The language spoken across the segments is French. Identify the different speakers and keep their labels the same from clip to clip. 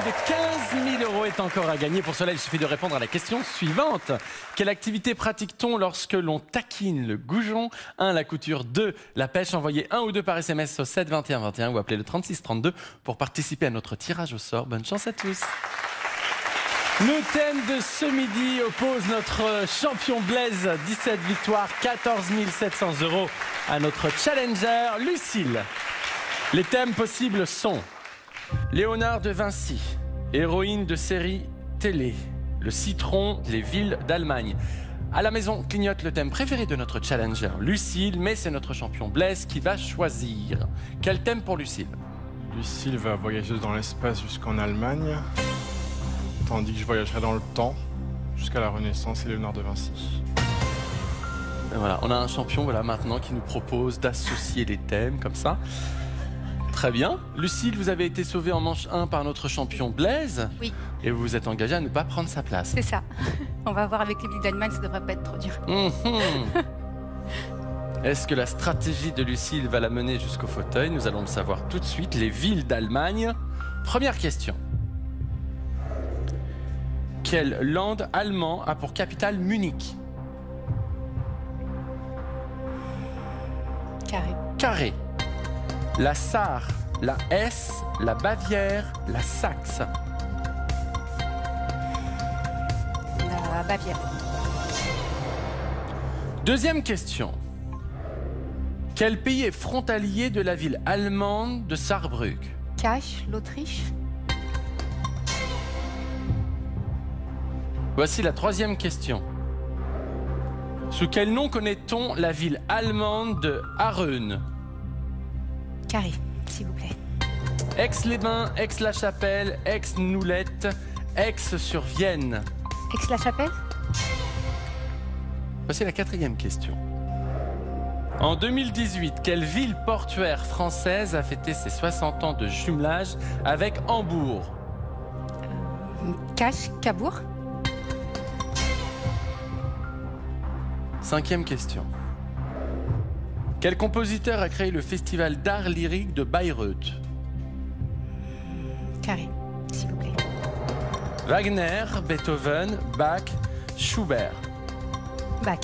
Speaker 1: de 15 000 € est encore à gagner. Pour cela, il suffit de répondre à la question suivante. Quelle activité pratique-t-on lorsque l'on taquine le goujon? 1. La couture. 2. La pêche. Envoyez 1 ou 2 par SMS au 7 21 21 ou appelez le 36 32 pour participer à notre tirage au sort. Bonne chance à tous. Le thème de ce midi oppose notre champion Blaise, 17 victoires, 14 700 € à notre challenger Lucille. Les thèmes possibles sont Léonard de Vinci, héroïne de série télé, le citron, les villes d'Allemagne. À la maison, clignote le thème préféré de notre challenger Lucille, mais c'est notre champion Blaise qui va choisir. Quel thème pour Lucille?
Speaker 2: Lucille va voyager dans l'espace jusqu'en Allemagne, tandis que je voyagerai dans le temps jusqu'à la Renaissance et Léonard de Vinci.
Speaker 1: Et voilà, on a un champion maintenant qui nous propose d'associer les thèmes comme ça. Très bien. Lucille, vous avez été sauvée en manche 1 par notre champion Blaise.
Speaker 3: Oui.
Speaker 1: Et vous vous êtes engagée à ne pas prendre sa place.
Speaker 3: C'est ça. On va voir avec les villes d'Allemagne, ça devrait pas être trop dur.
Speaker 1: Est-ce que la stratégie de Lucille va la mener jusqu'au fauteuil? Nous allons le savoir tout de suite. Les villes d'Allemagne. Première question. Quel land allemand a pour capitale Munich?
Speaker 3: Carré.
Speaker 1: Carré. La Sarre, la Hesse, la Bavière, la Saxe.
Speaker 3: La Bavière.
Speaker 1: Deuxième question. Quel pays est frontalier de la ville allemande de Saarbrück?
Speaker 3: Cache, l'Autriche.
Speaker 1: Voici la troisième question. Sous quel nom connaît-on la ville allemande de Aarhus?
Speaker 3: Carré, s'il vous plaît.
Speaker 1: Aix-les-Bains, Aix-la-Chapelle, Aix-Noulette, Aix-sur-Vienne.
Speaker 3: Aix-la-Chapelle.
Speaker 1: Voici la quatrième question. En 2018, quelle ville portuaire française a fêté ses 60 ans de jumelage avec Hambourg?
Speaker 3: Cache, Cabourg.
Speaker 1: Cinquième question. Quel compositeur a créé le festival d'art lyrique de Bayreuth?
Speaker 3: Carré, s'il vous plaît.
Speaker 1: Wagner, Beethoven, Bach, Schubert.
Speaker 3: Bach.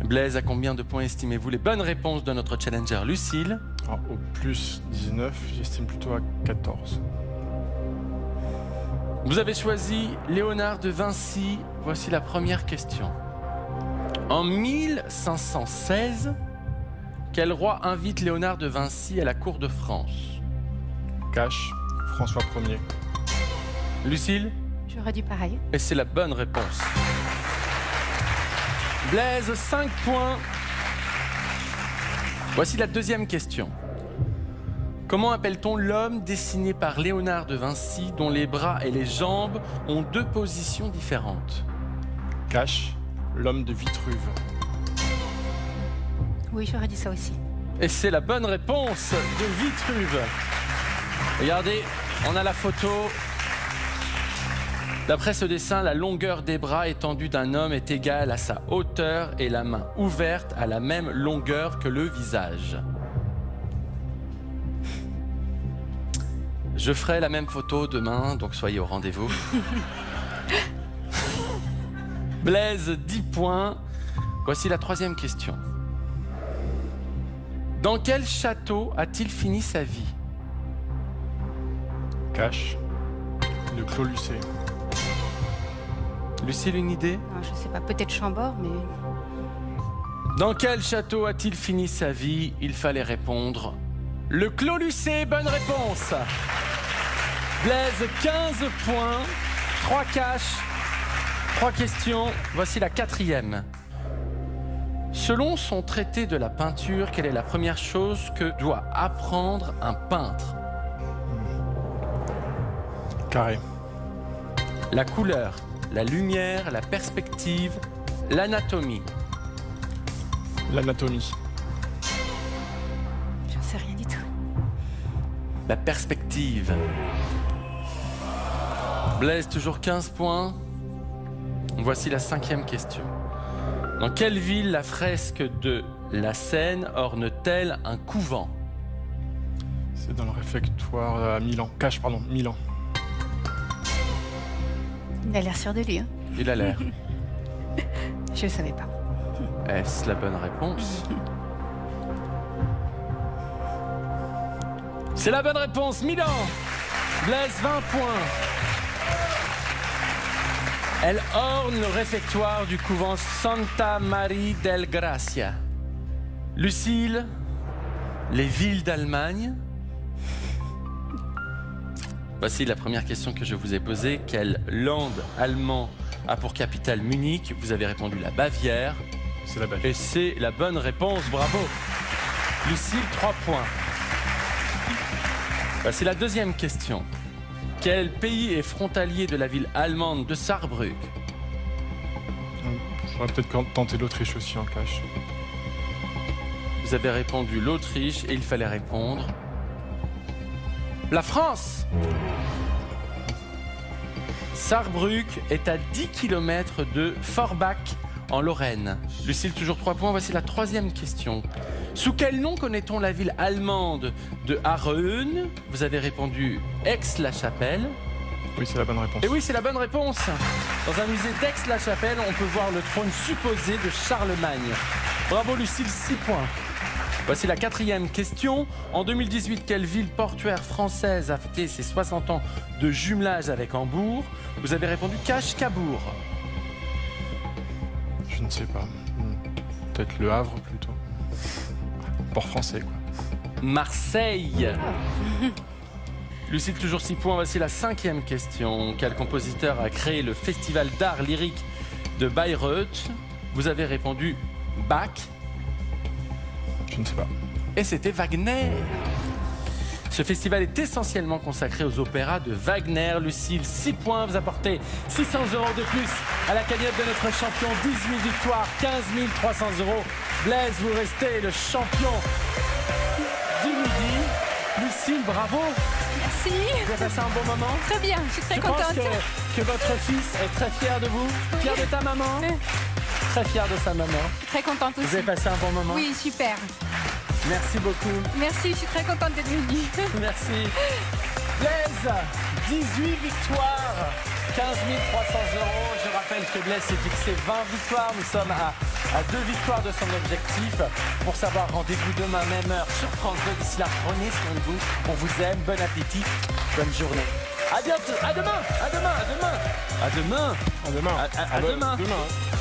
Speaker 1: Blaise, à combien de points estimez-vous les bonnes réponses de notre challenger Lucille?
Speaker 2: Alors, au plus 19, j'estime plutôt à 14.
Speaker 1: Vous avez choisi Léonard de Vinci. Voici la première question. En 1516, quel roi invite Léonard de Vinci à la cour de France?
Speaker 2: Cache, François Ier.
Speaker 1: Lucille?
Speaker 3: J'aurais dit pareil.
Speaker 1: Et c'est la bonne réponse. Blaise, 5 points. Voici la deuxième question. Comment appelle-t-on l'homme dessiné par Léonard de Vinci dont les bras et les jambes ont 2 positions différentes?
Speaker 2: Cache, l'homme de Vitruve.
Speaker 3: Oui, j'aurais dit ça aussi.
Speaker 1: Et c'est la bonne réponse de Vitruve. Regardez, on a la photo. D'après ce dessin, la longueur des bras étendus d'un homme est égale à sa hauteur et la main ouverte à la même longueur que le visage. Je ferai la même photo demain, donc soyez au rendez-vous. Blaise, 10 points. Voici la troisième question. Dans quel château a-t-il fini sa vie?
Speaker 2: Cache, le Clos Lucé.
Speaker 1: Lucille, une idée?
Speaker 3: Non, je sais pas, peut-être Chambord, mais...
Speaker 1: Dans quel château a-t-il fini sa vie? Il fallait répondre le Clos Lucé. Bonne réponse. Blaise, 15 points, 3 caches, 3 questions. Voici la quatrième. Selon son traité de la peinture, quelle est la première chose que doit apprendre un peintre?
Speaker 2: Carré.
Speaker 1: La couleur, la lumière, la perspective, l'anatomie.
Speaker 2: L'anatomie.
Speaker 3: J'en sais rien du tout.
Speaker 1: La perspective. Blaise, toujours 15 points. Voici la cinquième question. Dans quelle ville la fresque de la Seine orne-t-elle un couvent?
Speaker 2: C'est dans le réfectoire à Milan. Cache, pardon, Milan.
Speaker 3: Il a l'air sûr de lui. Hein.
Speaker 1: Il a l'air.
Speaker 3: Je ne savais pas.
Speaker 1: Est-ce la bonne réponse? C'est la bonne réponse, Milan. Blaise, 20 points. Elle orne le réfectoire du couvent Santa Maria del Gracia. Lucille, les villes d'Allemagne. Voici la première question que je vous ai posée. Quel land allemand a pour capitale Munich? Vous avez répondu la Bavière.
Speaker 2: C'est la Bavière.
Speaker 1: Et c'est la bonne réponse, bravo. Lucille, 3 points. Voici la deuxième question. Quel pays est frontalier de la ville allemande de Saarbrück?
Speaker 2: J'aurais peut-être tenté l'Autriche aussi en cache.
Speaker 1: Vous avez répondu l'Autriche et il fallait répondre la France. Saarbrück est à 10 km de Forbach en Lorraine. Lucille, toujours 3 points. Voici la troisième question. Sous quel nom connaît-on la ville allemande de Aarhus? Vous avez répondu Aix-la-Chapelle.
Speaker 2: Oui, c'est la bonne réponse.
Speaker 1: Et oui, c'est la bonne réponse. Dans un musée d'Aix-la-Chapelle, on peut voir le trône supposé de Charlemagne. Bravo Lucille, 6 points. Voici la quatrième question. En 2018, quelle ville portuaire française a fêté ses 60 ans de jumelage avec Hambourg? Vous avez répondu Cache-Cabourg.
Speaker 2: Je ne sais pas. Peut-être Le Havre plutôt. Port français, quoi.
Speaker 1: Marseille. Lucille, toujours 6 points. Voici la cinquième question. Quel compositeur a créé le festival d'art lyrique de Bayreuth? Vous avez répondu Bach.
Speaker 2: Je ne sais pas.
Speaker 1: Et c'était Wagner. Ce festival est essentiellement consacré aux opéras de Wagner. Lucille, 6 points. Vous apportez 600 € de plus à la cagnotte de notre champion. 18 victoires, 15 300 €. Blaise, vous restez le champion du midi. Lucille, bravo.
Speaker 3: Merci.
Speaker 1: Vous avez passé un bon moment?
Speaker 3: Très bien, je suis très
Speaker 1: Je pense
Speaker 3: contente.
Speaker 1: que votre fils est très fier de vous. Fier de ta maman? Très fier de sa maman.
Speaker 3: Très contente
Speaker 1: Vous
Speaker 3: aussi.
Speaker 1: avez passé un bon moment?
Speaker 3: Oui, super.
Speaker 1: Merci beaucoup.
Speaker 3: Merci, je suis très contente d'être venue.
Speaker 1: Merci. Blaise, 18 victoires, 15 300 €. Je rappelle que Blaise s'est fixé 20 victoires. Nous sommes à 2 victoires de son objectif. Pour savoir, rendez-vous demain, même heure, sur France 2. D'ici là, prenez soin de vous. On vous aime. Bon appétit. Bonne journée. À bientôt. À demain. À demain. À demain. À demain.
Speaker 2: À demain.
Speaker 1: À demain.
Speaker 2: Demain.